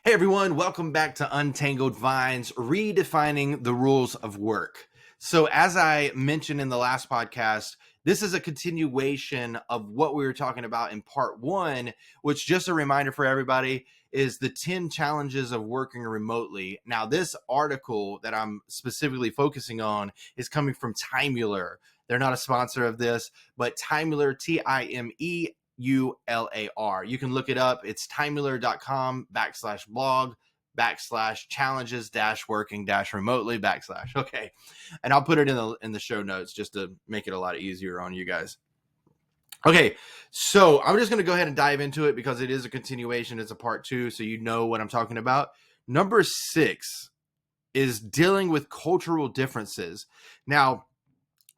Hey everyone, welcome back to Untangled Vines, redefining the rules of work. So, as I mentioned in the last podcast, this is a continuation of what we were talking about in part one, which, just a reminder for everybody, is the 10 challenges of working remotely. Now, this article that I'm specifically focusing on is coming from Timular. They're not a sponsor of this, but Timular, TimeULAR. You can look it up. It's timular.com/blog/challenges-working-remotely / okay. And I'll put it in the show notes just to make it a lot easier on you guys. Okay, so I'm just going to go ahead and dive into it because it is a continuation. It's a part two, so you know what I'm talking about. Number 6 is dealing with cultural differences. Now,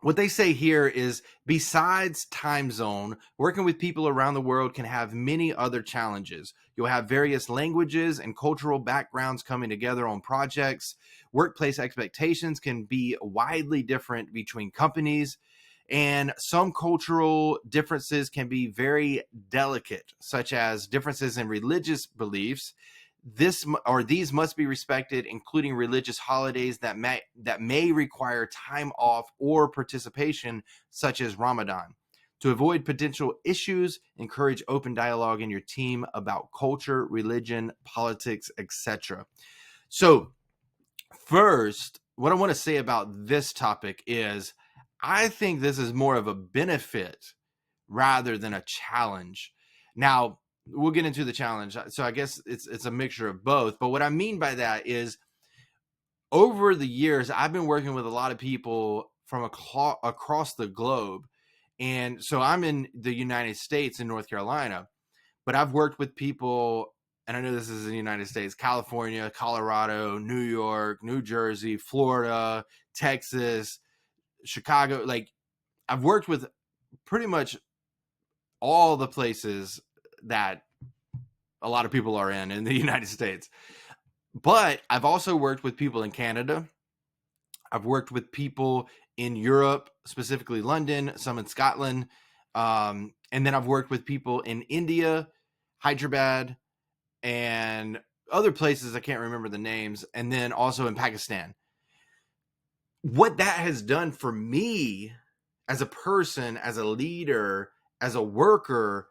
what they say here is, besides time zone, working with people around the world can have many other challenges. You'll have various languages and cultural backgrounds coming together on projects. Workplace expectations can be widely different between companies, and some cultural differences can be very delicate, such as differences in religious beliefs. These must be respected, including religious holidays that may require time off or participation, such as Ramadan. To avoid potential issues, encourage open dialogue in your team about culture, religion, politics, etc. So, first, what I want to say about this topic is I think this is more of a benefit rather than a challenge. Now, we'll get into the challenge. So I guess it's a mixture of both. But what I mean by that is, over the years, I've been working with a lot of people from across the globe. And so I'm in the United States, in North Carolina, but I've worked with people, and I know this is in the United States: California, Colorado, New York, New Jersey, Florida, Texas, Chicago. Like, I've worked with pretty much all the places that a lot of people are in the United States. But I've also worked with people in Canada. I've worked with people in Europe, specifically London, some in Scotland. And then I've worked with people in India, Hyderabad, and other places I can't remember the names. And then also in Pakistan. What that has done for me as a person, as a leader, as a worker,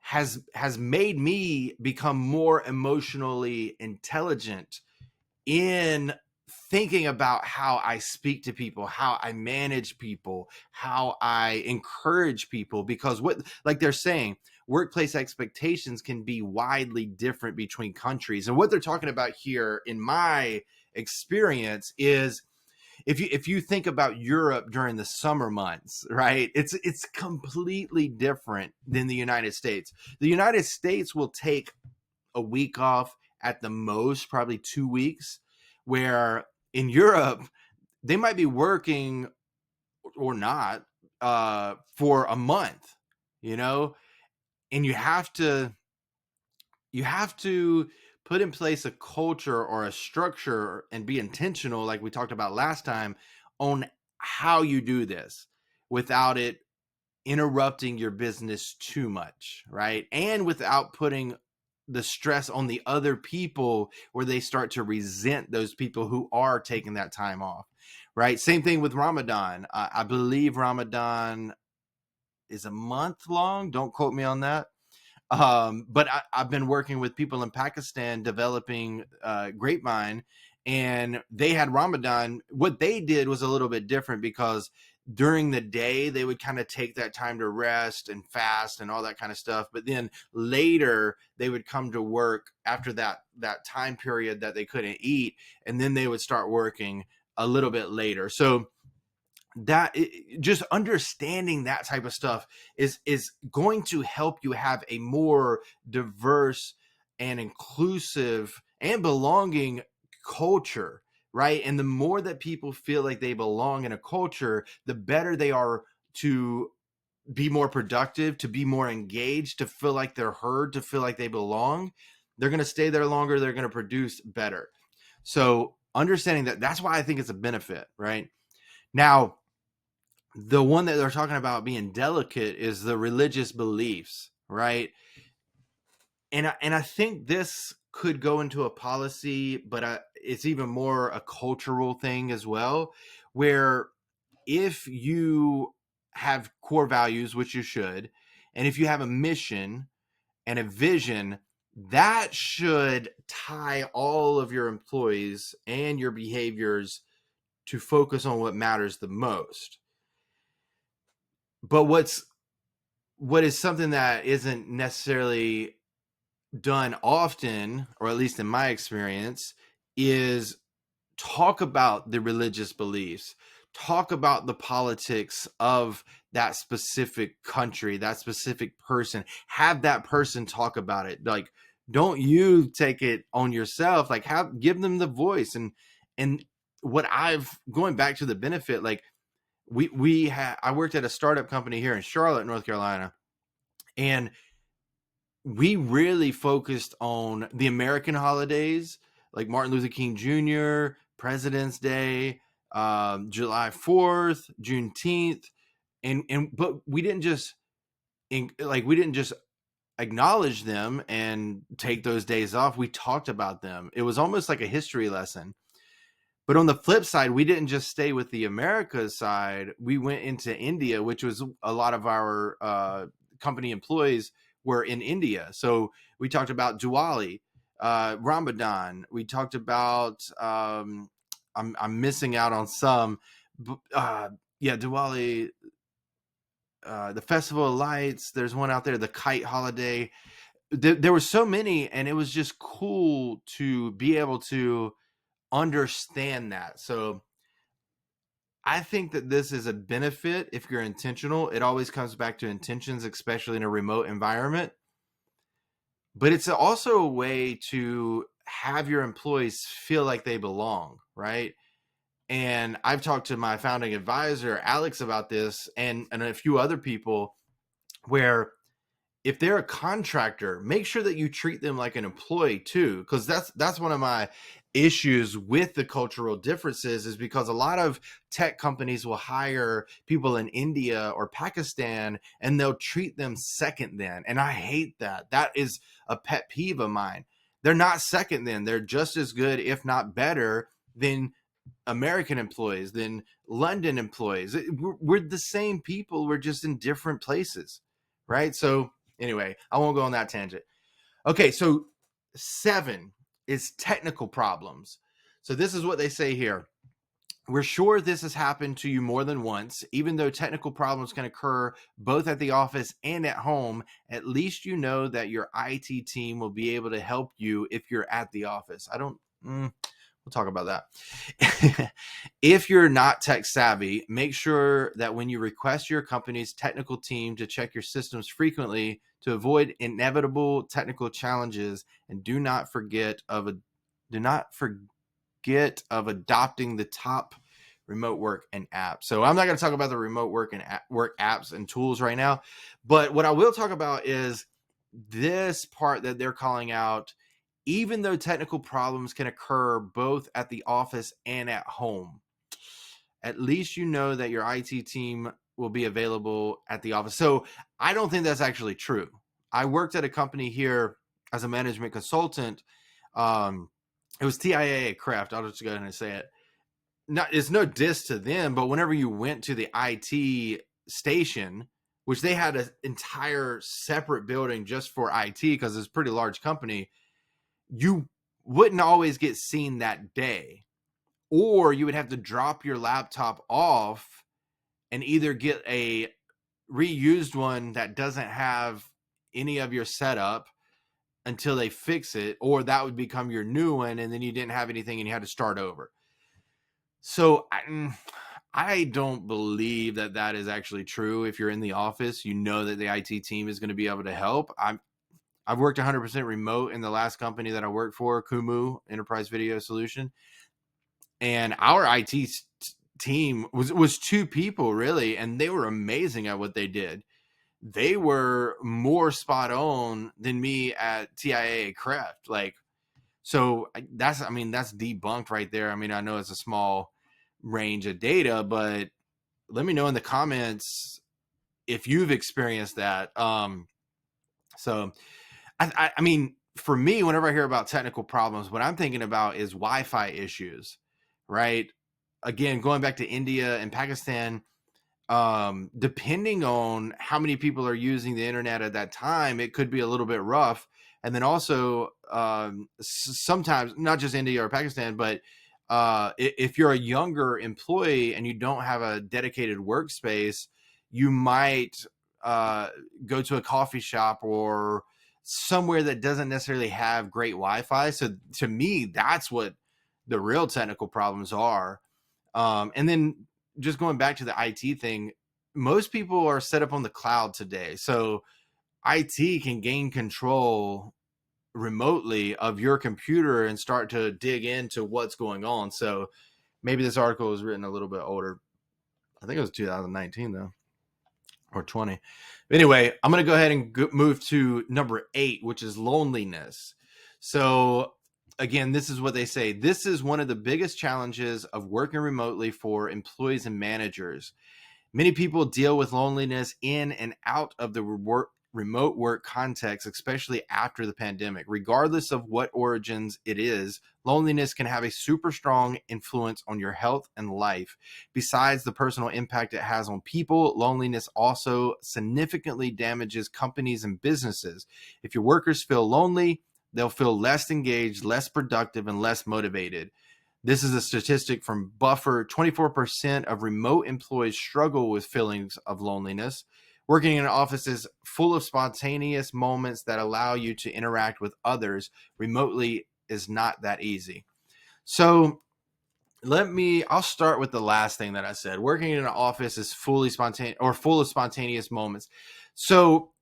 has made me become more emotionally intelligent in thinking about how I speak to people, how I manage people, how I encourage people. Because like they're saying, workplace expectations can be widely different between countries. And what they're talking about here, in my experience, is if you think about Europe during the summer months, right? It's completely different than the United States. The United States will take a week off at the most, probably 2 weeks, where in Europe they might be working or not for a month, you know, and you have to put in place a culture or a structure and be intentional, like we talked about last time, on how you do this without it interrupting your business too much, right? And without putting the stress on the other people where they start to resent those people who are taking that time off, right? Same thing with Ramadan. I believe Ramadan is a month long. Don't quote me on that. But I've been working with people in Pakistan developing Grapevine, and they had Ramadan. What they did was a little bit different, because during the day they would kind of take that time to rest and fast and all that kind of stuff. But then later they would come to work after that time period that they couldn't eat, and then they would start working a little bit later. So just understanding that type of stuff is going to help you have a more diverse and inclusive and belonging culture, right? And the more that people feel like they belong in a culture, the better they are to be more productive, to be more engaged, to feel like they're heard, to feel like they belong. They're going to stay there longer. They're going to produce better. So understanding that's why I think it's a benefit, right? Now, the one that they're talking about being delicate is the religious beliefs, right? And I think this could go into a policy, but it's even more a cultural thing as well, where if you have core values, which you should, and if you have a mission and a vision, that should tie all of your employees and your behaviors to focus on what matters the most. But what is something that isn't necessarily done often, or at least in my experience, is talk about the religious beliefs, talk about the politics of that specific country, that specific person, have that person talk about it. Like, don't you take it on yourself, like give them the voice. And what I've, going back to the benefit, like I worked at a startup company here in Charlotte, North Carolina, and we really focused on the American holidays, like Martin Luther King Jr., President's Day, July 4th, Juneteenth, but we didn't just acknowledge them and take those days off. We talked about them. It was almost like a history lesson. But on the flip side, we didn't just stay with the Americas side. We went into India, which was a lot of our company employees were in India. So we talked about Diwali, Ramadan. We talked about, I'm missing out on some, Diwali, the Festival of Lights. There's one out there, the Kite Holiday. There were so many, and it was just cool to be able to understand that. So I think that this is a benefit if you're intentional. It always comes back to intentions, especially in a remote environment. But it's also a way to have your employees feel like they belong, right? And I've talked to my founding advisor, Alex, about this, and a few other people, where if they're a contractor, make sure that you treat them like an employee too, because that's one of my issues with the cultural differences, is because a lot of tech companies will hire people in India or Pakistan and they'll treat them second then. And I hate that. That is a pet peeve of mine. They're not second then. They're just as good, if not better, than American employees, than London employees. We're the same people. We're just in different places, right? So anyway, I won't go on that tangent. Okay, so 7 is technical problems. So this is what they say here. We're sure this has happened to you more than once. Even though technical problems can occur both at the office and at home, at least you know that your IT team will be able to help you if you're at the office. We'll talk about that. If you're not tech savvy, make sure that when you request your company's technical team to check your systems frequently to avoid inevitable technical challenges, and do not forget of adopting the top remote work and apps. So I'm not going to talk about the remote work and work apps and tools right now, but what I will talk about is this part that they're calling out. Even though technical problems can occur both at the office and at home, at least you know that your IT team will be available at the office. So I don't think that's actually true. I worked at a company here as a management consultant. It was TIAA Craft. I'll just go ahead and say it. It's no diss to them, but whenever you went to the IT station, which they had an entire separate building just for IT because it's a pretty large company, you wouldn't always get seen that day, or you would have to drop your laptop off and either get a reused one that doesn't have any of your setup until they fix it, or that would become your new one, and then you didn't have anything and you had to start over. So I don't believe that is actually true. If you're in the office, you know that the IT team is going to be able to help. I've worked 100% remote in the last company that I worked for, Kumu Enterprise Video Solution. And our IT team was 2 people really, and they were amazing at what they did. They were more spot on than me at TIAA Craft. So that's debunked right there. I mean, I know it's a small range of data, but let me know in the comments if you've experienced that. So I mean, for me, whenever I hear about technical problems, what I'm thinking about is Wi-Fi issues, right? Again, going back to India and Pakistan, depending on how many people are using the internet at that time, it could be a little bit rough. And then also, sometimes not just India or Pakistan, but if you're a younger employee and you don't have a dedicated workspace, you might go to a coffee shop or somewhere that doesn't necessarily have great Wi-Fi. So to me, that's what the real technical problems are. And then just going back to the IT thing, most people are set up on the cloud today. So IT can gain control remotely of your computer and start to dig into what's going on. So maybe this article was written a little bit older. I think it was 2019 though, or 20. Anyway, I'm going to go ahead and move to number 8, which is loneliness. So again, this is what they say. This is one of the biggest challenges of working remotely for employees and managers. Many people deal with loneliness in and out of the remote work context, especially after the pandemic. Regardless of what origins it is, loneliness can have a super strong influence on your health and life. Besides the personal impact it has on people, loneliness also significantly damages companies and businesses. If your workers feel lonely, they'll feel less engaged, less productive, and less motivated. This is a statistic from Buffer. 24% of remote employees struggle with feelings of loneliness. Working in an office is full of spontaneous moments that allow you to interact with others. Remotely is not that easy. So I'll start with the last thing that I said. Working in an office is fully spontaneous or full of spontaneous moments. So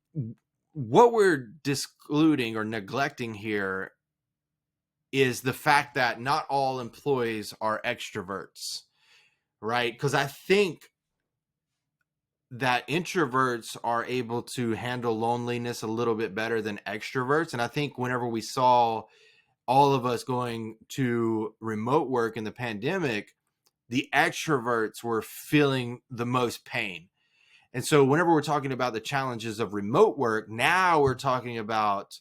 what we're excluding or neglecting here is the fact that not all employees are extroverts, right? Because I think that introverts are able to handle loneliness a little bit better than extroverts. And I think whenever we saw all of us going to remote work in the pandemic, the extroverts were feeling the most pain. And so whenever we're talking about the challenges of remote work, now we're talking about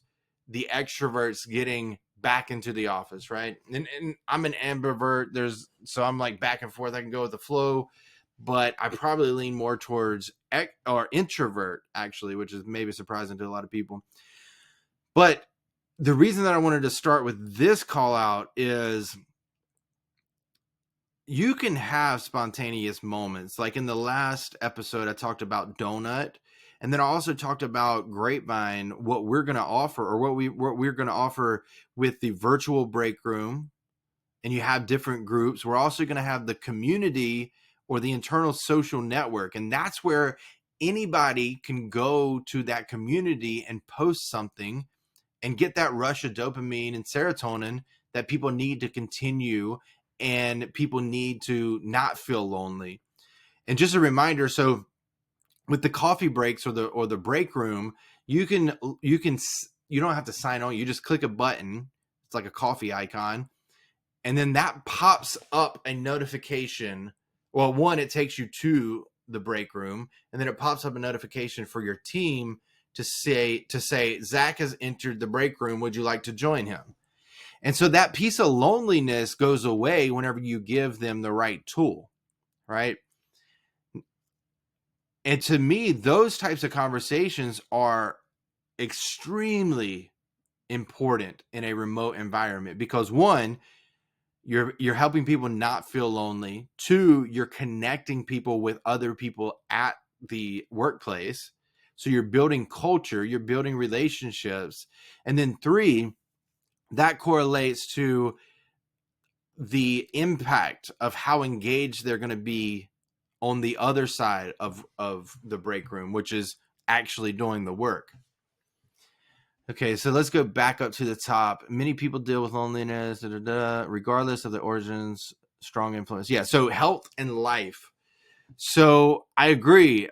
the extroverts getting back into the office, right? And I'm an ambivert. So I'm like back and forth. I can go with the flow, but I probably lean more towards or introvert, actually, which is maybe surprising to a lot of people. But the reason that I wanted to start with this call out is you can have spontaneous moments. Like in the last episode, I talked about Donut, and then I also talked about Grapevine, what we're going to offer, or what we're going to offer with the virtual break room. And you have different groups. We're also going to have the community or the internal social network, and that's where anybody can go to that community and post something and get that rush of dopamine and serotonin that people need to continue, and people need to not feel lonely. And just a reminder, so with the coffee breaks or the break room, you don't have to sign on. You just click a button. It's like a coffee icon. And then that pops up a notification. Well, one, it takes you to the break room, and then it pops up a notification for your team to say, Zach has entered the break room. Would you like to join him? And so that piece of loneliness goes away whenever you give them the right tool, right? And to me, those types of conversations are extremely important in a remote environment because, one, you're helping people not feel lonely. 2, you're connecting people with other people at the workplace. So you're building culture, you're building relationships. And then 3, that correlates to the impact of how engaged they're going to be on the other side of the break room, which is actually doing the work. Okay, so let's go back up to the top. Many people deal with loneliness, regardless of the origins, strong influence. Yeah, so health and life. So I agree.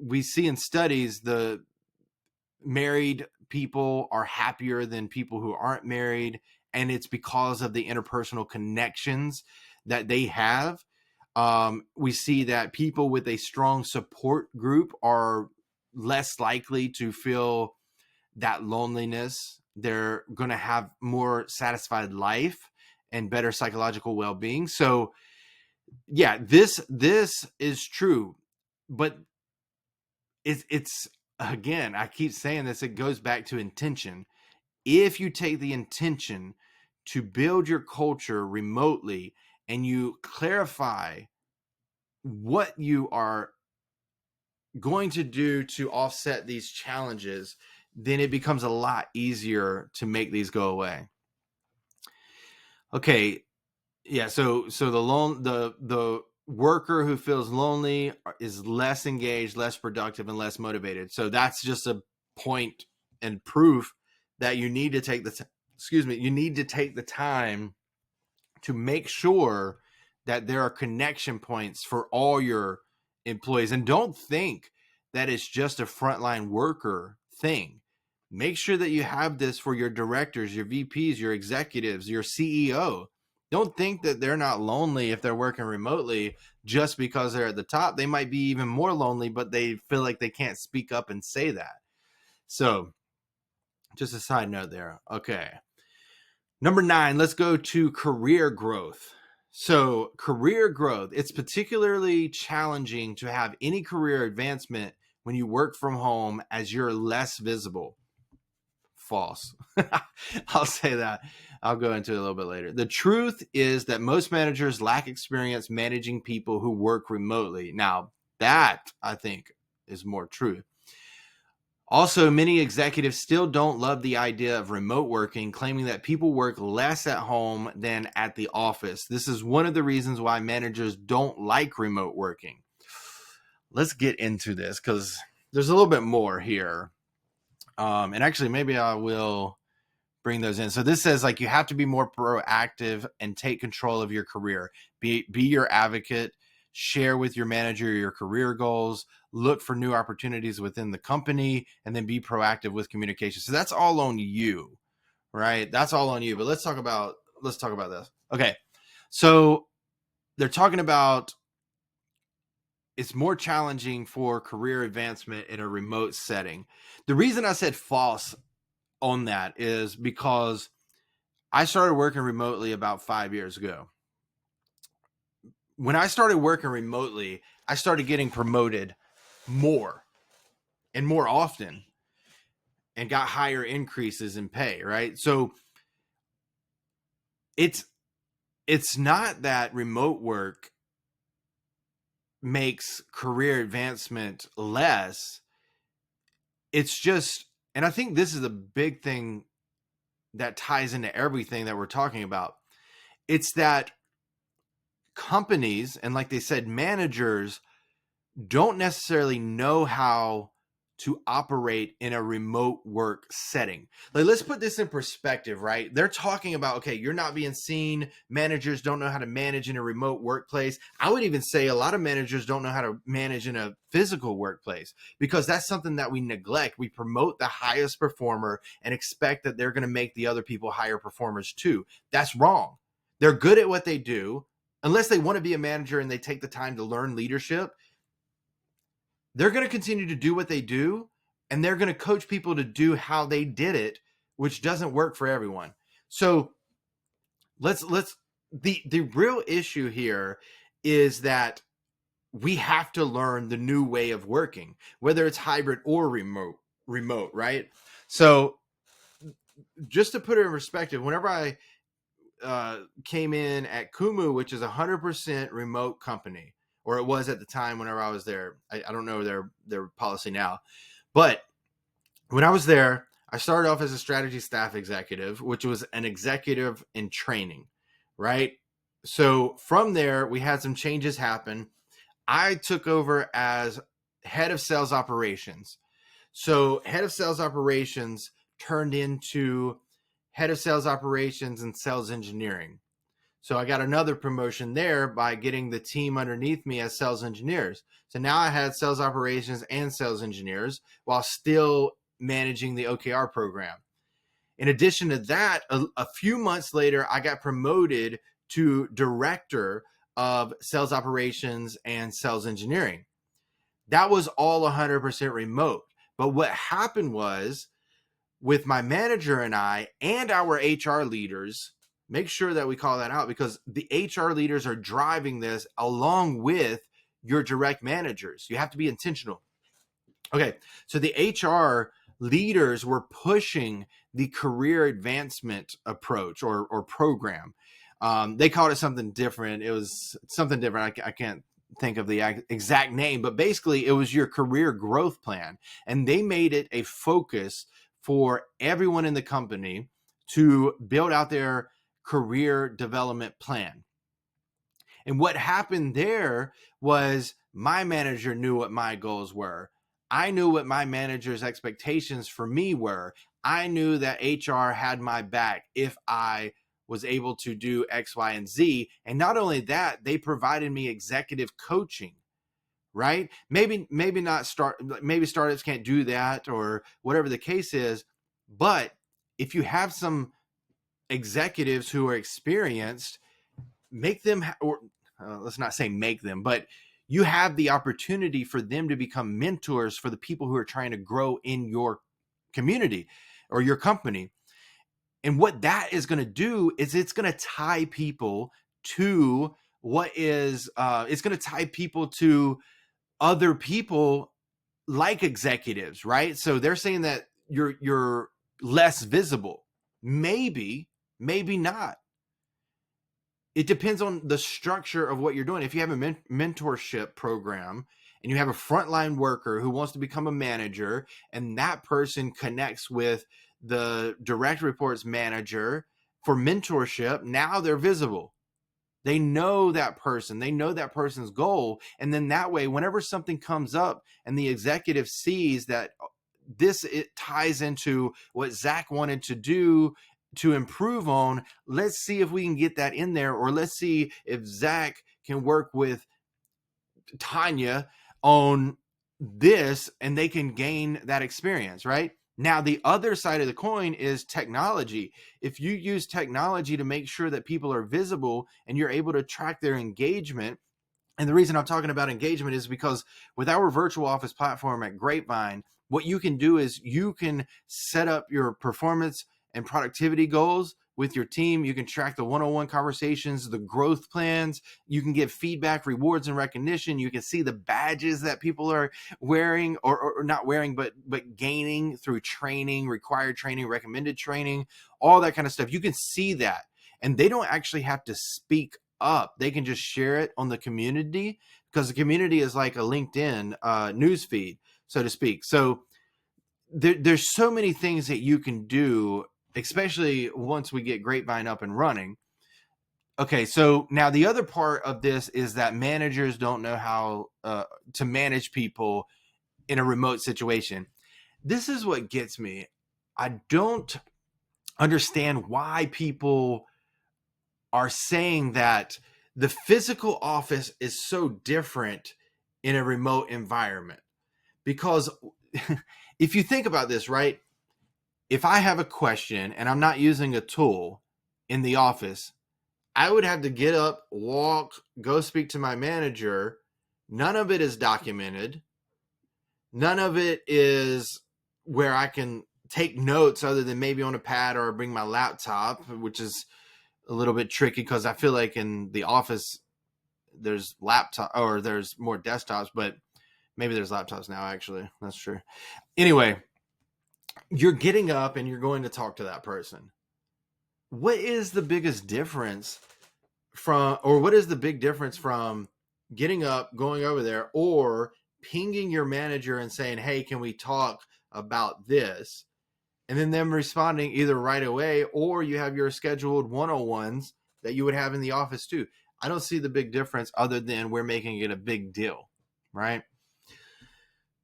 We see in studies the married people are happier than people who aren't married, and it's because of the interpersonal connections that they have. We see that people with a strong support group are less likely to feel that loneliness they're going to have more satisfied life and better psychological well-being. So yeah, this is true, but it's again, I keep saying this, it goes back to intention. If you take the intention to build your culture remotely and you clarify what you are going to do to offset these challenges, then it becomes a lot easier to make these go away. Okay. Yeah. So the worker who feels lonely is less engaged, less productive, and less motivated. So that's just a point and proof that you need to take you need to take the time to make sure that there are connection points for all your employees. And don't think that it's just a frontline worker thing. Make sure that you have this for your directors, your VPs, your executives, your CEO. Don't think that they're not lonely if they're working remotely just because they're at the top. They might be even more lonely, but they feel like they can't speak up and say that. So just a side note there. Okay. Number 9, let's go to career growth. So career growth, it's particularly challenging to have any career advancement when you work from home as you're less visible. False. I'll say that. I'll go into it a little bit later. The truth is that most managers lack experience managing people who work remotely. Now, that I think is more true. Also, many executives still don't love the idea of remote working, claiming that people work less at home than at the office. This is one of the reasons why managers don't like remote working. Let's get into this because there's a little bit more here. And actually, maybe I will bring those in. So this says like you have to be more proactive and take control of your career. Be your advocate. Share with your manager your career goals, look for new opportunities within the company, and then be proactive with communication. So that's all on you, right? That's all on you. But let's talk about this. Okay. So they're talking about it's more challenging for career advancement in a remote setting. The reason I said false on that is because I started working remotely about 5 years ago. When I started working remotely, I started getting promoted more and more often and got higher increases in pay, right? So it's not that remote work makes career advancement less. It's just, and I think this is a big thing that ties into everything that we're talking about. It's that companies, and like they said, managers don't necessarily know how to operate in a remote work setting. Like, let's put this in perspective, right? They're talking about, okay, you're not being seen. Managers don't know how to manage in a remote workplace. I would even say a lot of managers don't know how to manage in a physical workplace because that's something that we neglect. We promote the highest performer and expect that they're going to make the other people higher performers too. That's wrong. They're good at what they do. Unless they want to be a manager and they take the time to learn leadership, they're going to continue to do what they do, and they're going to coach people to do how they did it, which doesn't work for everyone. So the real issue here is that we have to learn the new way of working, whether it's hybrid or remote, right? So just to put it in perspective, whenever I came in at Kumu, which is 100% remote company, or it was at the time whenever I was there. I don't know their policy now. But when I was there, I started off as a strategy staff executive, which was an executive in training, right? So from there, we had some changes happen. I took over as head of sales operations. So head of sales operations turned into head of sales operations and sales engineering. So I got another promotion there by getting the team underneath me as sales engineers. So now I had sales operations and sales engineers while still managing the OKR program. In addition to that, a few months later, I got promoted to director of sales operations and sales engineering. That was all 100% remote. But what happened was with my manager and I and our HR leaders, make sure that we call that out, because the HR leaders are driving this along with your direct managers. You have to be intentional. Okay, so the HR leaders were pushing the career advancement approach or program. They called it something different. It was something different. I can't think of the exact name, but basically it was your career growth plan. And they made it a focus for everyone in the company to build out their career development plan. And what happened there was my manager knew what my goals were. I knew what my manager's expectations for me were. I knew that HR had my back if I was able to do X, Y, and Z. And not only that, they provided me executive coaching, right? Maybe startups can't do that or whatever the case is. But if you have some executives who are experienced, make them, or let's not say make them, but you have the opportunity for them to become mentors for the people who are trying to grow in your community or your company. And what that is going to do is it's going to tie people to it's going to tie people to other people like executives, right? So they're saying that you're less visible. Maybe not. It depends on the structure of what you're doing. If you have a mentorship program and you have a frontline worker who wants to become a manager, and that person connects with the direct reports manager for mentorship, now they're visible. They know that person. They know that person's goal. And then that way, whenever something comes up and the executive sees that it ties into what Zach wanted to do to improve on, let's see if we can get that in there, or let's see if Zach can work with Tanya on this and they can gain that experience, right? Now, the other side of the coin is technology. If you use technology to make sure that people are visible and you're able to track their engagement, and the reason I'm talking about engagement is because with our virtual office platform at Grapevine, what you can do is you can set up your performance and productivity goals with your team. You can track the one-on-one conversations, the growth plans. You can give feedback, rewards, and recognition. You can see the badges that people are wearing or not wearing, but gaining through training, required training, recommended training, all that kind of stuff. You can see that. And they don't actually have to speak up. They can just share it on the community, because the community is like a LinkedIn news feed, so to speak. So there's so many things that you can do, especially once we get Grapevine up and running. Okay, so now the other part of this is that managers don't know how to manage people in a remote situation. This is what gets me. I don't understand why people are saying that the physical office is so different in a remote environment. Because if you think about this, right? If I have a question and I'm not using a tool in the office, I would have to get up, walk, go speak to my manager. None of it is documented. None of it is where I can take notes other than maybe on a pad or bring my laptop, which is a little bit tricky because I feel like in the office there's there's more desktops, but maybe there's laptops now, actually. That's true. Anyway, you're getting up and you're going to talk to that person. What is the biggest difference what is the big difference from getting up, going over there, or pinging your manager and saying, hey, can we talk about this? And then them responding either right away, or you have your scheduled one-on-ones that you would have in the office too. I don't see the big difference other than we're making it a big deal, right?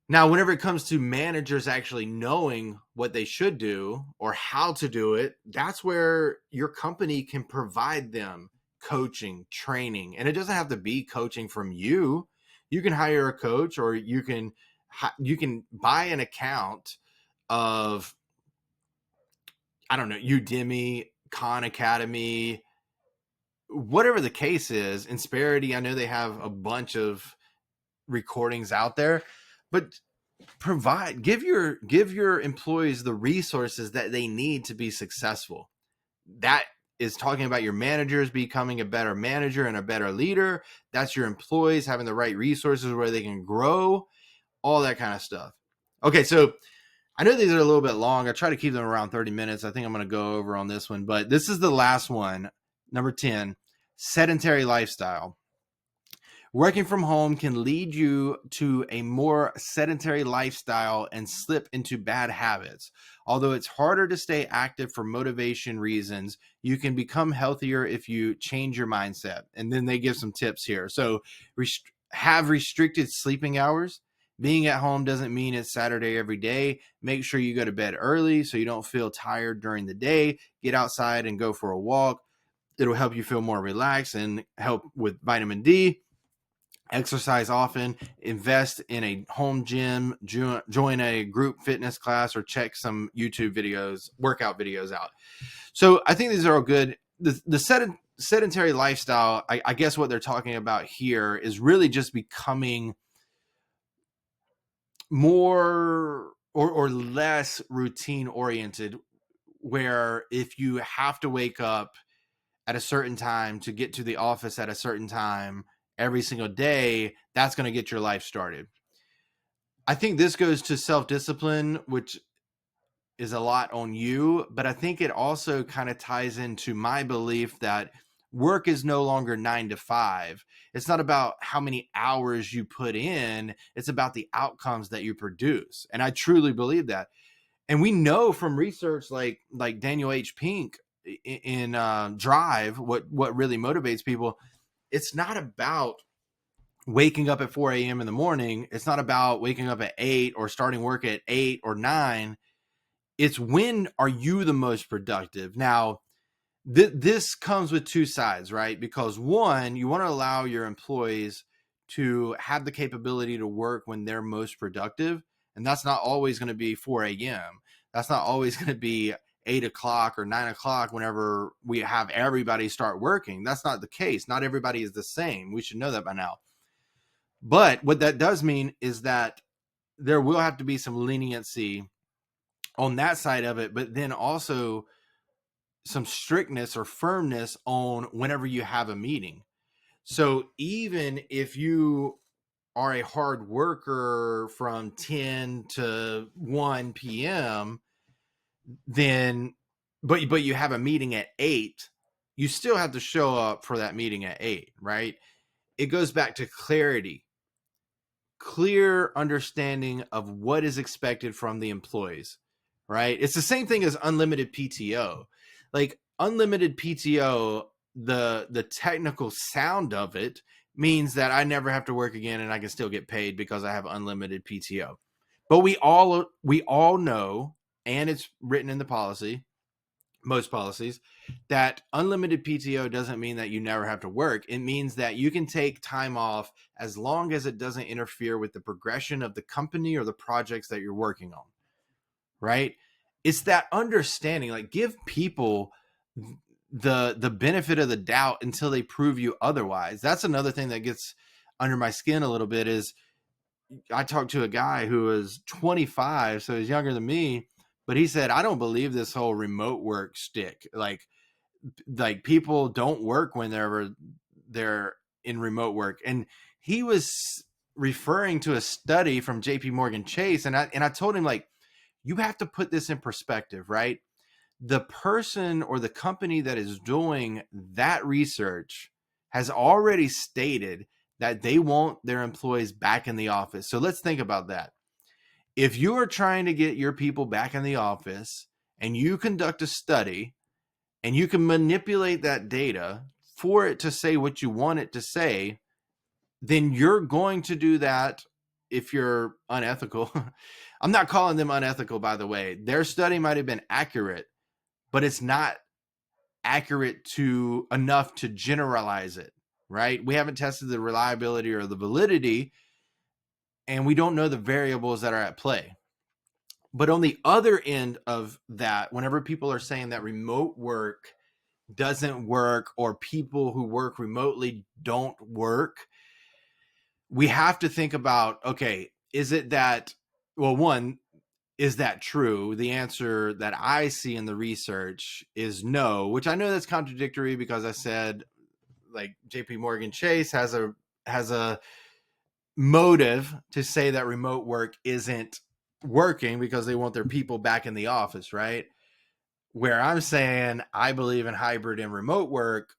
Now, whenever it comes to managers actually knowing what they should do or how to do it, that's where your company can provide them coaching, training. And it doesn't have to be coaching from you. You can hire a coach, or you can buy an account of, I don't know, Udemy, Khan Academy, whatever the case is. Insperity, I know they have a bunch of recordings out there, but give your employees the resources that they need to be successful. That is talking about your managers becoming a better manager and a better leader. That's your employees having the right resources where they can grow, all that kind of stuff. Okay, so I know these are a little bit long. I try to keep them around 30 minutes. I think I'm going to go over on this one, but this is the last one. Number 10, sedentary lifestyle. Working from home can lead you to a more sedentary lifestyle and slip into bad habits. Although it's harder to stay active for motivation reasons, you can become healthier if you change your mindset. And then they give some tips here. So have restricted sleeping hours. Being at home doesn't mean it's Saturday every day. Make sure you go to bed early so you don't feel tired during the day. Get outside and go for a walk. It'll help you feel more relaxed and help with vitamin D. Exercise often, invest in a home gym, join a group fitness class, or check some YouTube videos, workout videos out. So I think these are all good. The sedentary lifestyle, I guess what they're talking about here is really just becoming more or less routine oriented, where if you have to wake up at a certain time to get to the office at a certain time every single day, that's going to get your life started. I think this goes to self-discipline, which is a lot on you, but I think it also kind of ties into my belief that work is no longer 9 to 5. It's not about how many hours you put in. It's about the outcomes that you produce. And I truly believe that. And we know from research like Daniel H. Pink in Drive, what really motivates people. It's not about waking up at 4 a.m. in the morning. It's not about waking up at 8 or starting work at 8 or 9. It's when are you the most productive? Now, this comes with two sides, right? Because one, you want to allow your employees to have the capability to work when they're most productive. And that's not always going to be 4 a.m. That's not always going to be 8 o'clock or 9 o'clock whenever we have everybody start working. That's not the case. Not everybody is the same. We should know that by now. But what that does mean is that there will have to be some leniency on that side of it, but then also some strictness or firmness on whenever you have a meeting. So even if you are a hard worker from 10 to 1 p.m., then but you have a meeting at 8, you still have to show up for that meeting at 8, right? It goes back to clarity, clear understanding of what is expected from the employees, right? It's the same thing as unlimited PTO. Like unlimited PTO, the technical sound of it means that I never have to work again and I can still get paid because I have unlimited PTO. But we all know, and it's written in the policy, most policies, that unlimited PTO doesn't mean that you never have to work. It means that you can take time off as long as it doesn't interfere with the progression of the company or the projects that you're working on, right? It's that understanding, like give people the benefit of the doubt until they prove you otherwise. That's another thing that gets under my skin a little bit is I talked to a guy who was 25, so he's younger than me, but he said, I don't believe this whole remote work stick. Like people don't work when they're in remote work. And he was referring to a study from JP Morgan Chase. And I told him, like, you have to put this in perspective, right? The person or the company that is doing that research has already stated that they want their employees back in the office. So let's think about that. If you are trying to get your people back in the office and you conduct a study and you can manipulate that data for it to say what you want it to say, then you're going to do that if you're unethical. I'm not calling them unethical, by the way. Their study might have been accurate, but it's not accurate to enough to generalize it, right? We haven't tested the reliability or the validity, and we don't know the variables that are at play. But on the other end of that, whenever people are saying that remote work doesn't work or people who work remotely don't work, we have to think about, okay, is it that well, one, is that true? The answer that I see in the research is no, which I know that's contradictory because I said like JP Morgan Chase has a motive to say that remote work isn't working because they want their people back in the office, right? Where I'm saying I believe in hybrid and remote work,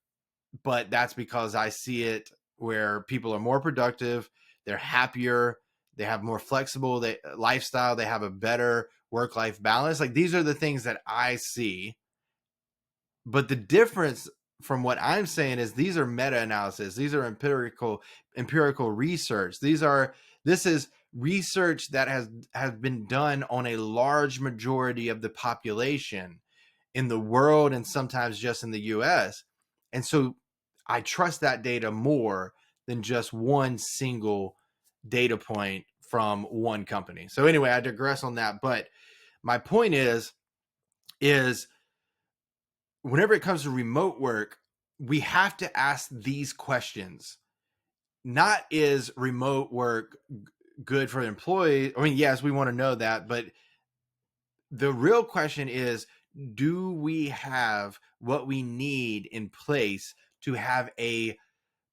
but that's because I see it where people are more productive, they're happier, they have more flexible lifestyle, they have a better work-life balance. Like these are the things that I see. But the difference from what I'm saying is these are meta-analysis. These are empirical research. This is research that has been done on a large majority of the population in the world and sometimes just in the US. And so I trust that data more than just one single data point from one company. So anyway, I digress on that. But my point is whenever it comes to remote work, we have to ask these questions. Not is remote work good for employees? I mean, yes, we want to know that, but the real question is, do we have what we need in place to have a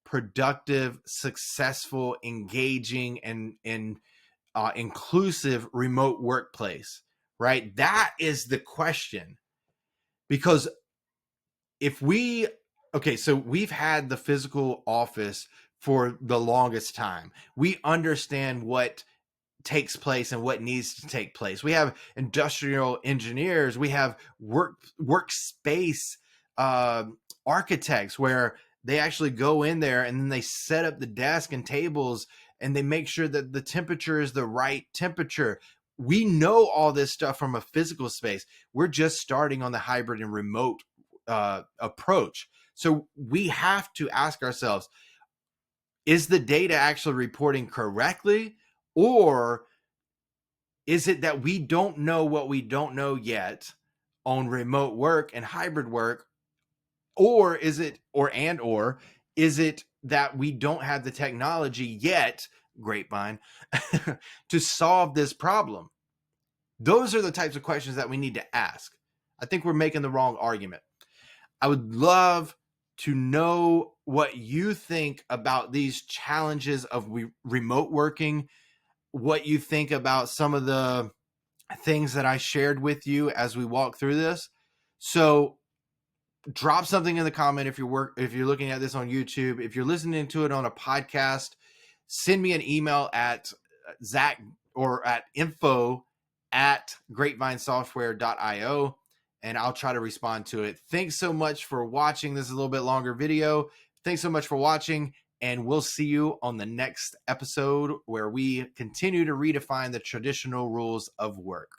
productive, successful, engaging, and inclusive remote workplace? Right? That is the question. Because so we've had the physical office for the longest time. We understand what takes place and what needs to take place. We have industrial engineers. We have workspace architects where they actually go in there and then they set up the desk and tables and they make sure that the temperature is the right temperature. We know all this stuff from a physical space. We're just starting on the hybrid and remote approach. So we have to ask ourselves, is the data actually reporting correctly? Or is it that we don't know what we don't know yet on remote work and hybrid work? Or is it that we don't have the technology yet, Grapevine, to solve this problem? Those are the types of questions that we need to ask. I think we're making the wrong argument. I would love to know what you think about these challenges of remote working, what you think about some of the things that I shared with you as we walk through this. So drop something in the comment if you're looking at this on YouTube. If you're listening to it on a podcast, send me an email at Zach or at info@grapevinesoftware.io and I'll try to respond to it. Thanks so much for watching. This is a little bit longer video. Thanks so much for watching, and we'll see you on the next episode where we continue to redefine the traditional rules of work.